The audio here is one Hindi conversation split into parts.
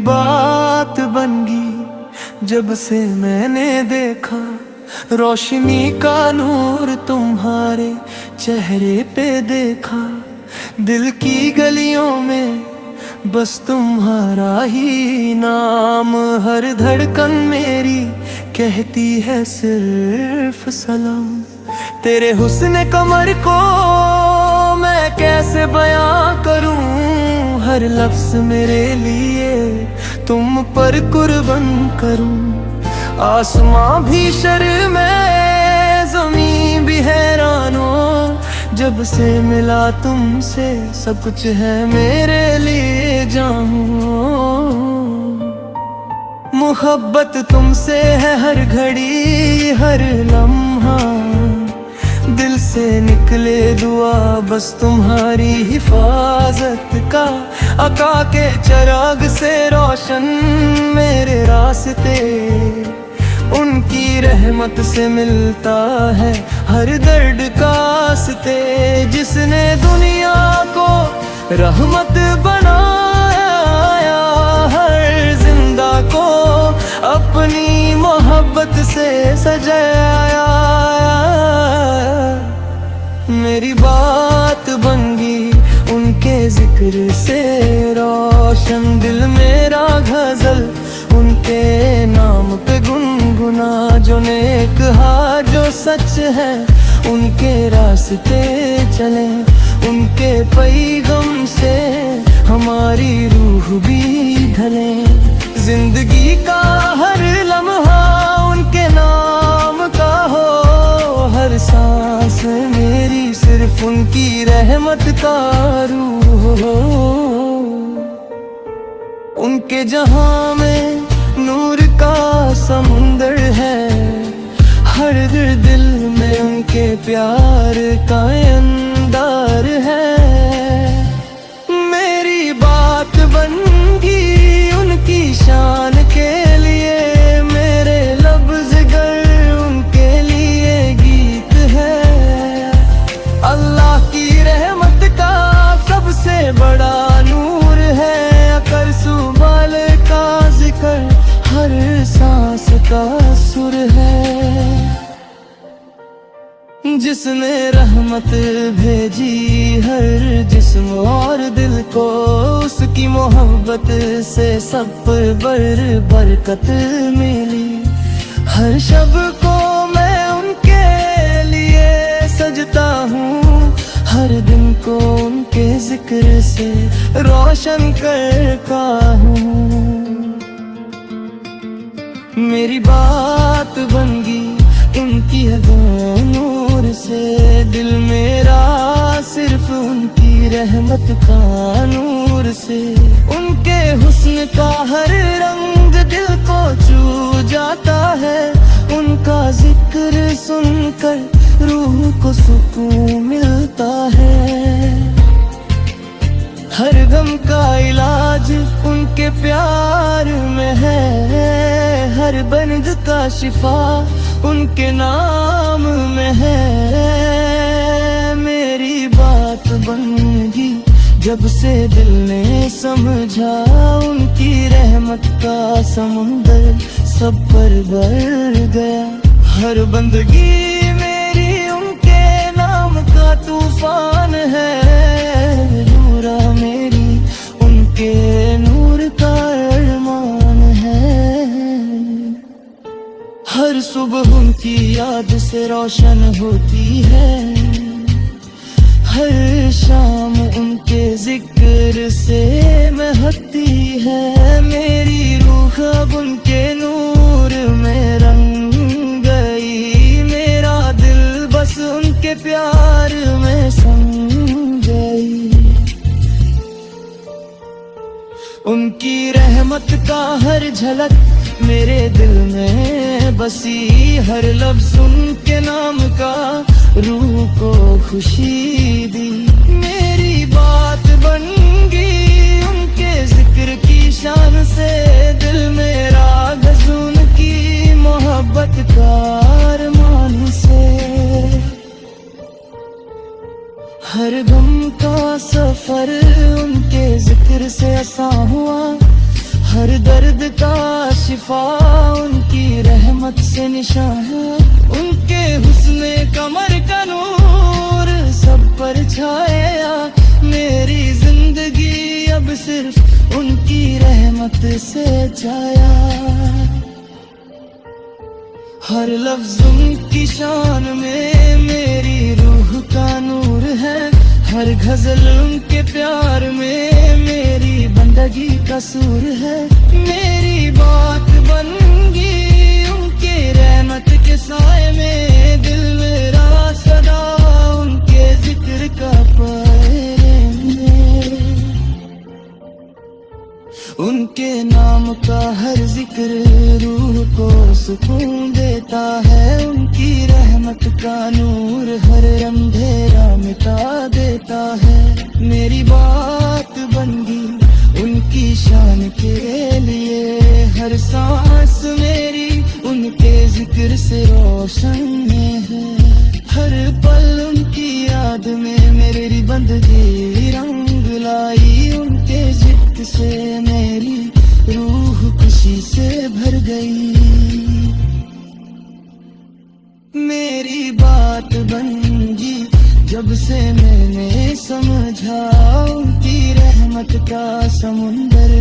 बात बन गई जब से मैंने देखा, रोशनी का नूर तुम्हारे चेहरे पे देखा। दिल की गलियों में बस तुम्हारा ही नाम, हर धड़कन मेरी कहती है सिर्फ सलाम। तेरे हुस्न कमर को मैं कैसे बयां करूं, हर लफ्ज मेरे लिए तुम पर कुर्बान करूं। आसमां भी शर्मे, ज़मीं भी हैरान हो, जब से मिला तुमसे सब कुछ है मेरे लिए जाऊं। मोहब्बत तुमसे है हर घड़ी हर लम्हा, दिल से निकले दुआ बस तुम्हारी हिफाजत का। आका के चिराग से रोशन मेरे रास्ते, उनकी रहमत से मिलता है हर दर्द का रास्ते। जिसने दुनिया को रहमत बनाया, हर जिंदा को अपनी मोहब्बत से सजाया। मेरी बात बन गई उनके जिक्र से रोशन, दिल मेरा गजल उनके नाम पे गुनगुना। जो नेक हा जो सच है उनके रास्ते चले, उनके पैगम से हमारी रूह भी ढले। जिंदगी का हर लम्हा उनके नाम का हो, हर सांस मेरी सिर्फ उनकी रहमत का रूह हो। उनके जहां में नूर का समुंदर है, हर दिल में उनके प्यार का अंदार है। मेरी बात बन गई उनकी शान के लिए, मेरे लफ्ज़ गर उनके लिए गीत है। अल्लाह की रहमत का सबसे बड़ा नूर है, अकर सुबाल का जिक्र हर सांस का सुर है। जिसने रहमत भेजी हर जिस्म और दिल को, उसकी मोहब्बत से सब पर बरकत मिली। हर शब को मैं उनके लिए सजता हूँ, हर दिन को उनके जिक्र से रोशन करता हूँ। मेरी बात बन गई उनकी नूर से, दिल मेरा सिर्फ उनकी रहमत का नूर से। उनके हुस्न का हर रंग दिल को छू जाता है, उनका जिक्र सुनकर रूह को सुकून मिलता है। हर गम का इलाज उनके प्यार में है, हर बंद का शिफा उनके नाम में है। मेरी बात बन गई जब से दिल ने समझा, उनकी रहमत का समुंदर सब पर भर गया। हर बंदगी मेरी उनके नाम का तूफान है, नूरा मेरी उनके नूर का अरमान है। हर सुबह उनकी याद से रोशन होती है, हर शाम उनके जिक्र से महकती है। मेरी रूह अब उनके नूर में रंग गई, मेरा दिल बस उनके प्यार में सम गई। उनकी रहमत का हर झलक मेरे दिल में बसी, हर लफ्ज़ उनके नाम का रूह को खुशी दी। मेरी बात बन गई उनके जिक्र की शान से, दिल मेरा गज़ून की मोहब्बत का अरमान से। हर गम का सफर उनके जिक्र से आसान हुआ, हर दर्द का शिफा उनकी रहमत से निशान है। उनके हुस्ने कमर का नूर सब पर छाया, मेरी जिंदगी अब सिर्फ उनकी रहमत से छाया। हर लफ्ज उनकी शान में मेरी रूह का नूर है, हर गजल उनके प्यार में मेरी बंदगी का सूर है। मेरी बात बन गई उनके रहमत के साए में, दिल मेरा सदा उनके जिक्र का पहरे में। उनके नाम का हर जिक्र रूह को सुकून देता है, उनकी रहमत का नूर हर अंधेरा मिटा देता है। मेरी बात बन गई उनकी शान के लिए, हर सांस मेरी उनके जिक्र से रोशन है। हर पल उनकी याद में मेरी बंदगी रंग लाई, उनके जिक्र से मेरी रूह खुशी से भर गई। मेरी बात बन गई जब से मैंने समझा, उनकी रहमत का समुंदर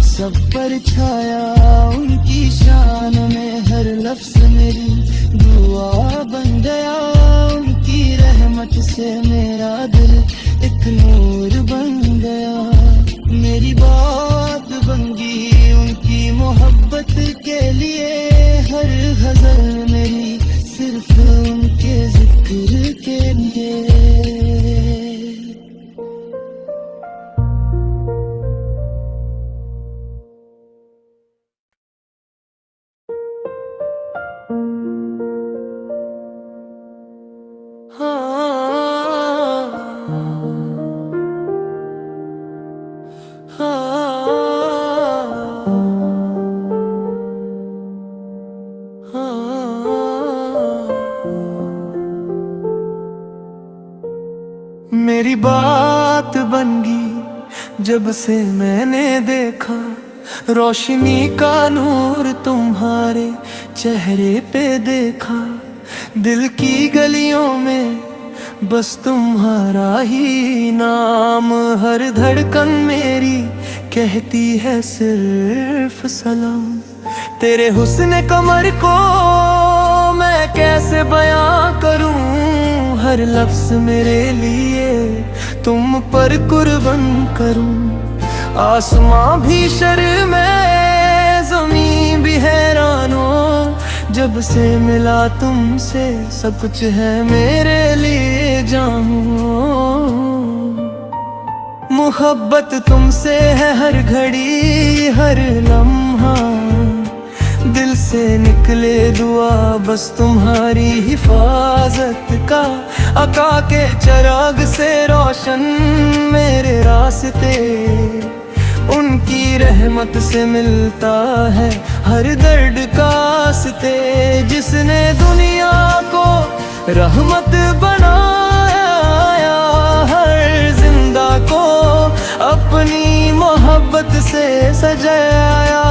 सब पर छाया। उनकी शान में हर लफ्ज मेरी दुआ बन गया, उनकी रहमत से मेरा दिल एक नूर बन गया। मेरी बात बन गई उनकी मोहब्बत के लिए, हर गजल मेरी सिर्फ उनके जिक्र के लिए। मेरी बात बन गई जब से मैंने देखा, रोशनी का नूर तुम्हारे चेहरे पे देखा। दिल की गलियों में बस तुम्हारा ही नाम, हर धड़कन मेरी कहती है सिर्फ सलाम। तेरे हुस्न कमर को मैं कैसे बयां करूं, हर लफ्ज मेरे लिए तुम पर कुर्बान करूं। आसमां भी शर्मे ज़मीं भी हैरान हो, जब से मिला तुमसे सब कुछ है मेरे लिए जाऊं। मोहब्बत तुमसे है हर घड़ी हर लम्हा, दिल से निकले दुआ बस तुम्हारी हिफाजत का। आका के चिराग से रोशन मेरे रास्ते, उनकी रहमत से मिलता है हर दर्द का रास्ते। जिसने दुनिया को रहमत बनाया, हर जिंदा को अपनी मोहब्बत से सजाया।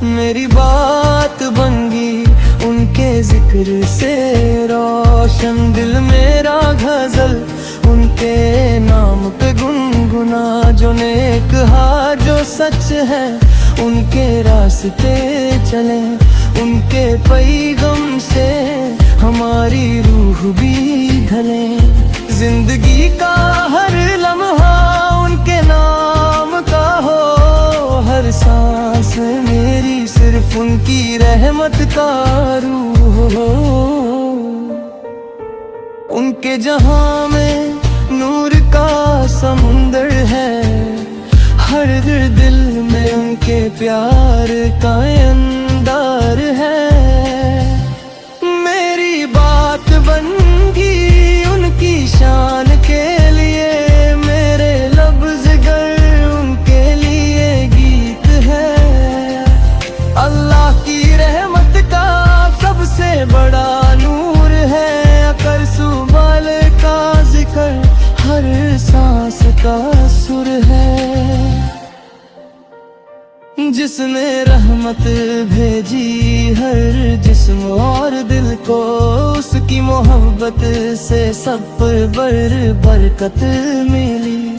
मेरी बात बन गई उनके जिक्र से रोशन, दिल मेरा गजल उनके नाम पे गुनगुना। जो नेक हा जो सच है उनके रास्ते चले, उनके पैगम से हमारी रूह भी ढले। जिंदगी का हर लम्हा उनके नाम का हो, हर सांस मेरी सिर्फ उनकी रहमत का रूह हो। उनके जहां में नूर का समुंदर है, हर दिल में उनके प्यार का अंदार है। मेरी बात बन गई उनकी शान के लिए, मेरे लफ्ज़ गर उनके लिए गीत है। अल्लाह की रहमत का सबसे बड़ा नूर है, अकर सुबाल का जिक्र हर सांस का सुर है। उसने रहमत भेजी हर जिस्म और दिल को, उसकी मोहब्बत से सब पर बरकत मिली।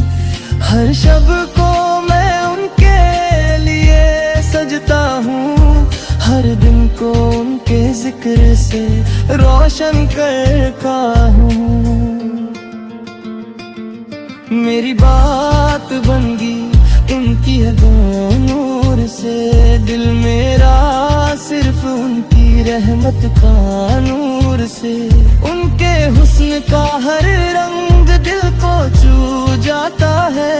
हर शब को मैं उनके लिए सजता हूँ, हर दिन को उनके जिक्र से रोशन करता हूँ। मेरी बात बन गई उनकी नूर से, दिल मेरा सिर्फ उनकी रहमत का नूर से। उनके हुस्न का हर रंग दिल को छू जाता है,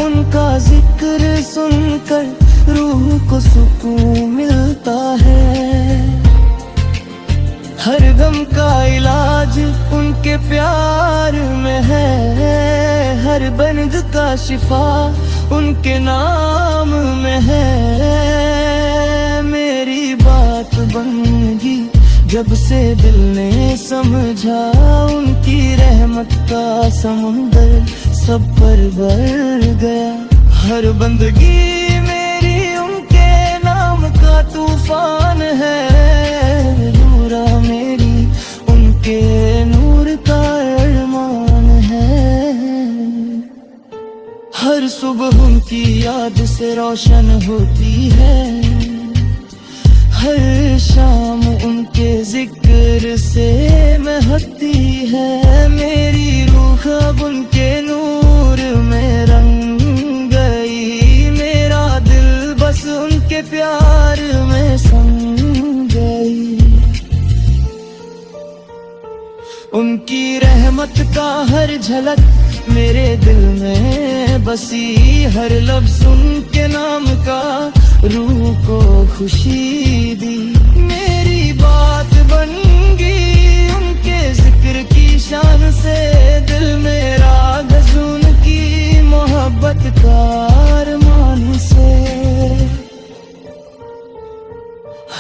उनका जिक्र सुनकर रूह को सुकून मिलता है। हर गम का इलाज उनके प्यार में है, हर बंद का शिफा उनके नाम में है। मेरी बात बन गई जब से दिल ने समझा, उनकी रहमत का समुंदर सब पर भर गया। हर बंदगी मेरी उनके नाम का तूफान है, नूरा मेरी उनके नूर का अरमान है। हर सुबह उनकी याद से रोशन होती है, हर शाम उनके जिक्र से महकती है। मेरी रूह अब उनके नूर में रंग गई, मेरा दिल बस उनके प्यार में सम गई। उनकी रहमत का हर झलक मेरे दिल में बसी, हर लफ्ज़ सुन के नाम का रूह को खुशी दी। मेरी बात बन गई उनके जिक्र की शान से, दिल मेरा गज़ून की मोहब्बत का अरमान से।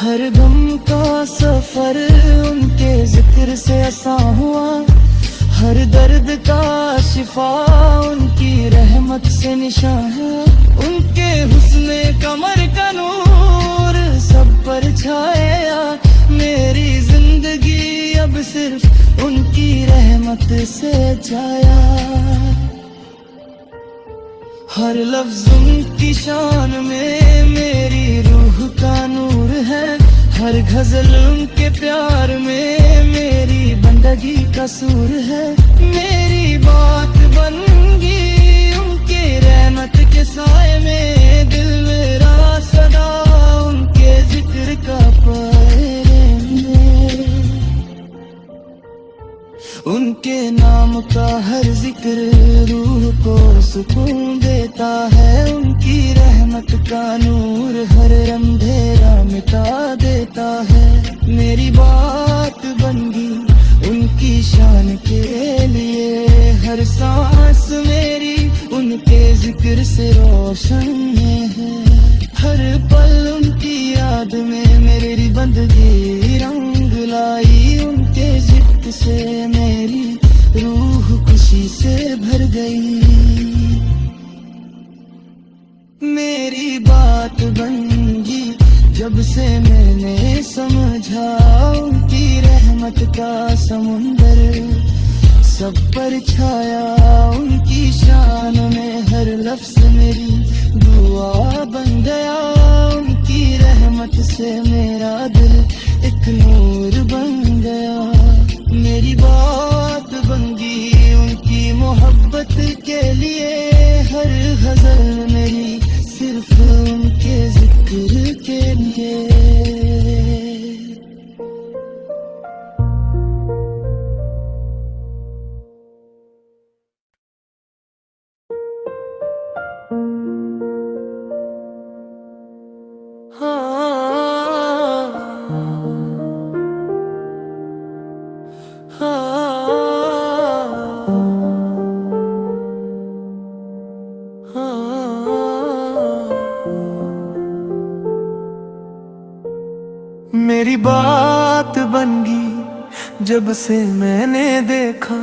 हर गम का सफर उनके जिक्र से आसान हुआ, हर दर्द का शिफा उनकी रहमत से निशान है। उनके हुस्ने कमर का नूर सब पर छाया, मेरी जिंदगी अब सिर्फ उनकी रहमत से छाया। हर लफ्ज उनकी शान में मेरी रूह का नूर है, हर गजल उनके प्यार में मेरी बंदगी का सूर है। मेरी बात बन गई उनके रहमत के साए में, दिल मेरा सदा उनके जिक्र का पहरे में। उनके नाम का हर जिक्र रूह को सुकून देता है, उनकी रहमत का नूर हर अंधेरा मिटा देता है। मेरी बात बन गई उनकी शान के लिए, हर सांस मेरी उनके जिक्र से रोशन है। हर पल उनकी याद में मेरी बंदगी रंग लाई, उनके जिक्र से मेरी रूह खुशी से भर गई। मेरी बात बन गई जब से मैंने समझा, उनकी रहमत का समुंदर सब पर छाया। उनकी शान में हर लफ्ज मेरी दुआ बन गया, उनकी रहमत से मेरा दिल एक नूर बन गया। मेरी बात बन गई उनकी मोहब्बत के लिए, हर गजल मेरी सिर्फ उनके जिक्र के लिए। मेरी बात बन गई जब से मैंने देखा,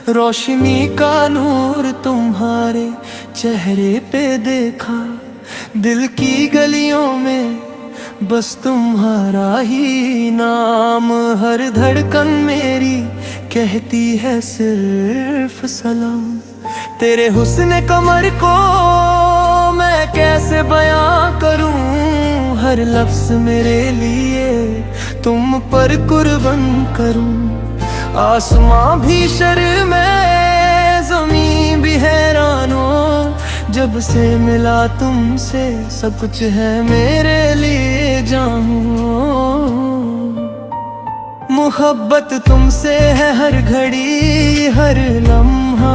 रोशनी का नूर तुम्हारे चेहरे पे देखा। दिल की गलियों में बस तुम्हारा ही नाम, हर धड़कन मेरी कहती है सिर्फ सलाम। तेरे हुस्न कमर को मैं कैसे बयां करूं, हर लफ्ज मेरे लिए तुम पर कुर्बान करूं। आसमां भी शर्मे, ज़मीं भी हैरान हो, जब से मिला तुमसे सब कुछ है मेरे लिए जाऊं। मोहब्बत तुमसे है हर घड़ी हर लम्हा,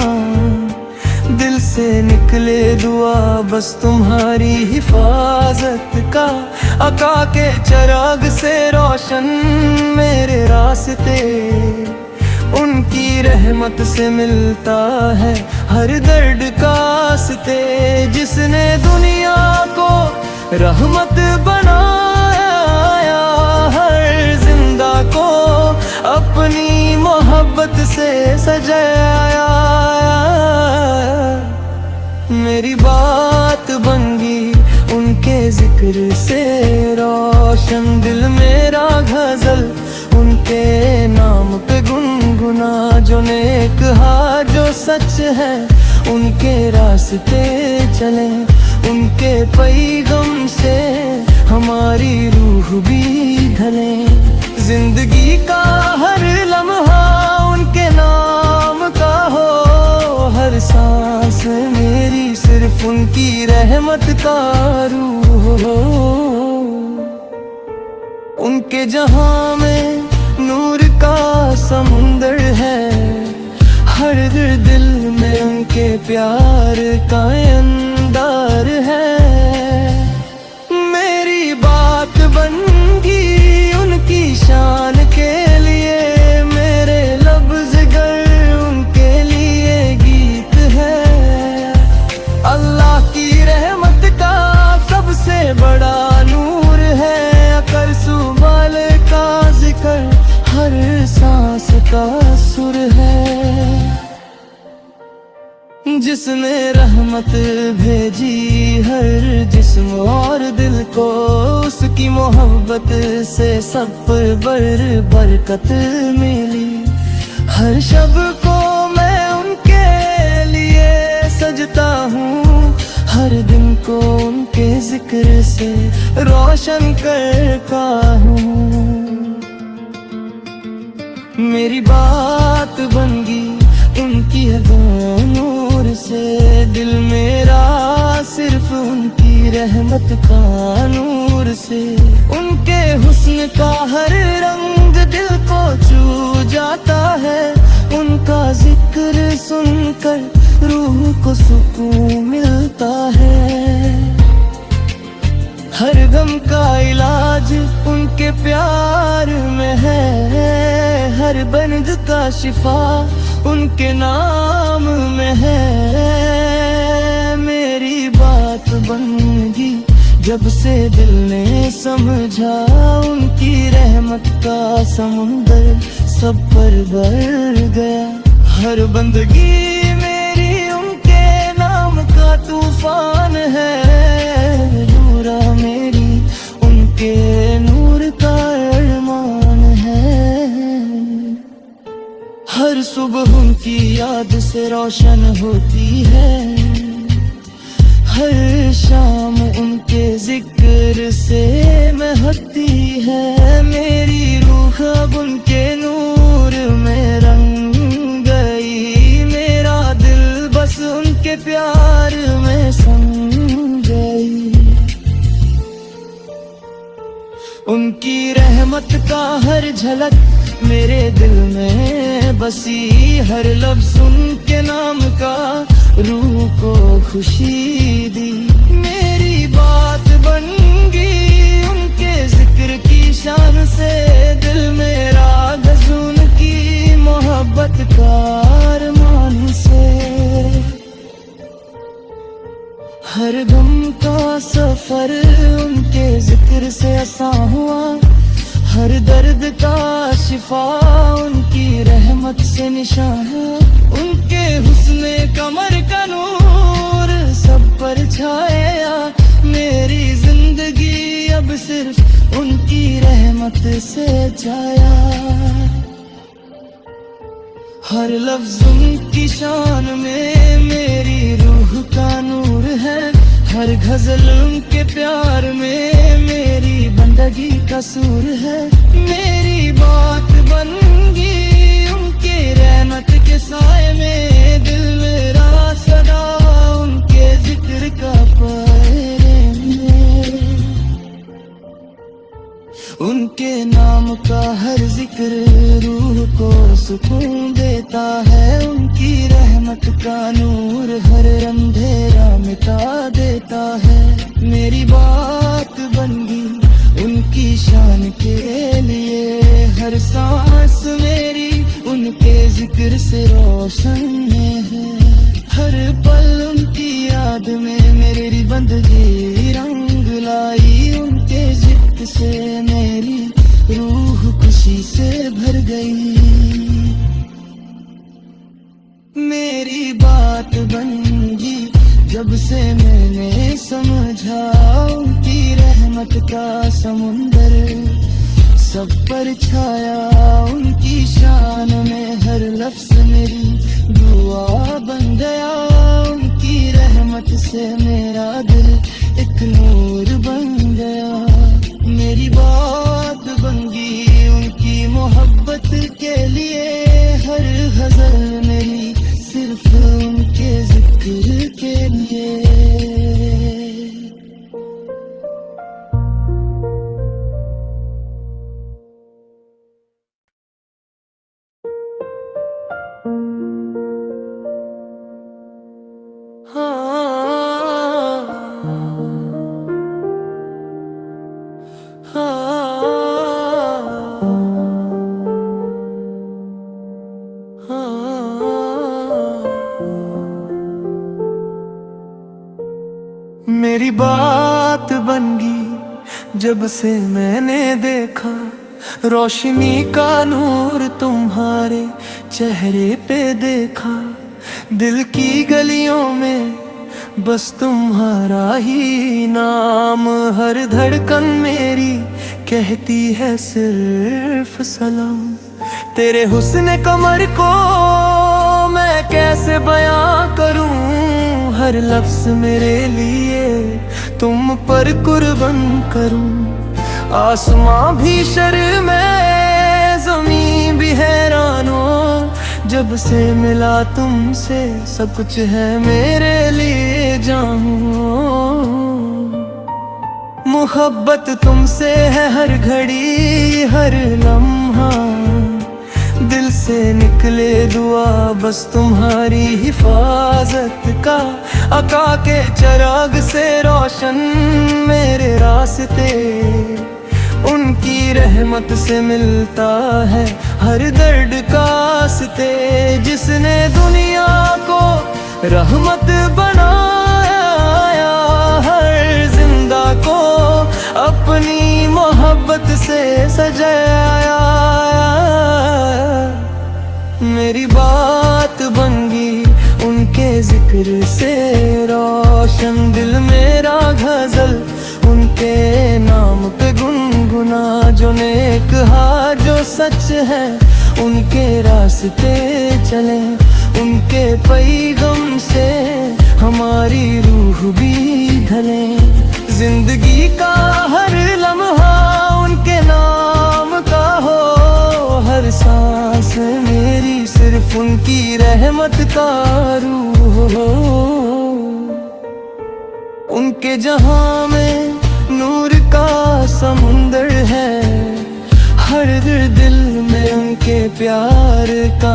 दिल से निकले दुआ बस तुम्हारी हिफाजत का। आका के चिराग से रोशन मेरे रास्ते, उनकी रहमत से मिलता है हर दर्द का रास्ते। जिसने दुनिया को रहमत बनाया, हर जिंदा को अपनी मोहब्बत से सजाया। मेरी बात बन गई उनके जिक्र से रोशन, दिल मेरा गजल उनके नाम पे गुनगुना। जो नेक हा जो सच है उनके रास्ते चले, उनके पैगम से हमारी रूह भी ढले। जिंदगी का हर लम्हा उनके नाम का हो, हर सांस मेरी सिर्फ उनकी रहमत का रूह हो। उनके जहां में नूर का समुंदर है, हर दिल में उनके प्यार का अंदार है। मेरी बात बन गई उनकी शान के लिए, मेरे लफ्ज़ गर उनके लिए गीत है। अल्लाह की रहमत का सबसे बड़ा नूर है, अकर सुबाल का जिक्र हर सांस का सुर है। जिसने रहमत भेजी हर जिस्म और दिल को, उसकी मोहब्बत से सब पर बरकत मिली। हर शब को मैं उनके लिए सजता हूँ, हर दिन को उनके जिक्र से रोशन करता हूँ। मेरी बात बन गई उनकी नूर से, दिल मेरा सिर्फ उनकी रहमत का नूर से। उनके हुस्न का हर रंग दिल को छू जाता है, उनका जिक्र सुनकर रूह को सुकून मिलता है। हर गम का इलाज उनके प्यार में है, हर बंद का शिफा उनके नाम में है। मेरी बात बन गई जब से दिल ने समझा, उनकी रहमत का समुंदर सब पर भर गया। हर बंदगी मेरी उनके नाम का तूफान है, नूरा मेरी उनके नूर का अरमान है। हर सुबह उनकी याद से रोशन होती है, हर शाम उनके जिक्र से महकती है। मेरी रूह अब उनके नूर में रंग गई, मेरा दिल बस उनके प्यार में सम गई। उनकी रहमत का हर झलक मेरे दिल में बसी, हर लफ्ज़ सुन के नाम का रूह को खुशी दी। मेरी बात बन गई उनके जिक्र की शान से, दिल मेरा गज़ून की मोहब्बत का अरमान से। हर गम का सफर उनके जिक्र से आसान हुआ, हर दर्द का शिफा उनकी रहमत से निशान है। उनके हुस्ने कमर का नूर सब पर छाया, मेरे रहमत से जाया। हर लफ्ज उनकी शान में मेरी रूह का नूर है। हर गजल उनके प्यार में मेरी बंदगी का सूर है। मेरी बात बन गई उनके रहमत के साए में, दिल मेरा सदा उनके जिक्र का पैरे में। उनके नाम का हर जिक्र रूह को सुकून देता है। उनकी रहमत का नूर हर अंधेरा मिटा देता है। मेरी बात बन गई उनकी शान के लिए, हर सांस मेरी उनके जिक्र से रोशन है। हर पल उनकी याद में मेरी बंदगी रंग लाई। उनके जिक्र से मेरी रूह खुशी से भर गई। मेरी बात बन गई जब से मैंने समझा, उनकी रहमत का समुंदर सब पर छाया। उनकी शान में हर लफ्ज मेरी दुआ बन गया। उनकी रहमत से मेरा दिल एक नूर बन गया। मेरी बात बन गई उनकी मोहब्बत के लिए, हर गजल मेरी सिर्फ उनके जिक्र के लिए। मेरी बात बन गई जब से मैंने देखा, रोशनी का नूर तुम्हारे चेहरे पे देखा। दिल की गलियों में बस तुम्हारा ही नाम, हर धड़कन मेरी कहती है सिर्फ सलाम। तेरे हुस्न कमर को मैं कैसे बयां करूं, हर लफ्ज मेरे लिए तुम पर कुर्बान करूं। आसमां भी शर्मे ज़मीं भी हैरान हो, जब से मिला तुमसे सब कुछ है मेरे लिए जाऊं। मोहब्बत तुमसे है हर घड़ी हर लम्हा, दिल से निकले दुआ बस तुम्हारी हिफाजत का। आका के चिराग से रोशन मेरे रास्ते, उनकी रहमत से मिलता है हर दर्द का रास्ते। जिसने दुनिया को रहमत बनाया, हर जिंदा को अपनी मोहब्बत से सजाया। मेरी बात बन गई उनके जिक्र से रोशन, दिल मेरा गजल उनके नाम पे गुनगुना। जो नेक हा जो सच है उनके रास्ते चले, उनके पैगम से हमारी रूह भी ढले। जिंदगी का हर लम्हा उनके नाम का हो, हर सांस मेरी सिर्फ उनकी रहमत का रूह हो। उनके जहां में नूर का समुंदर है, हर दिल में उनके प्यार का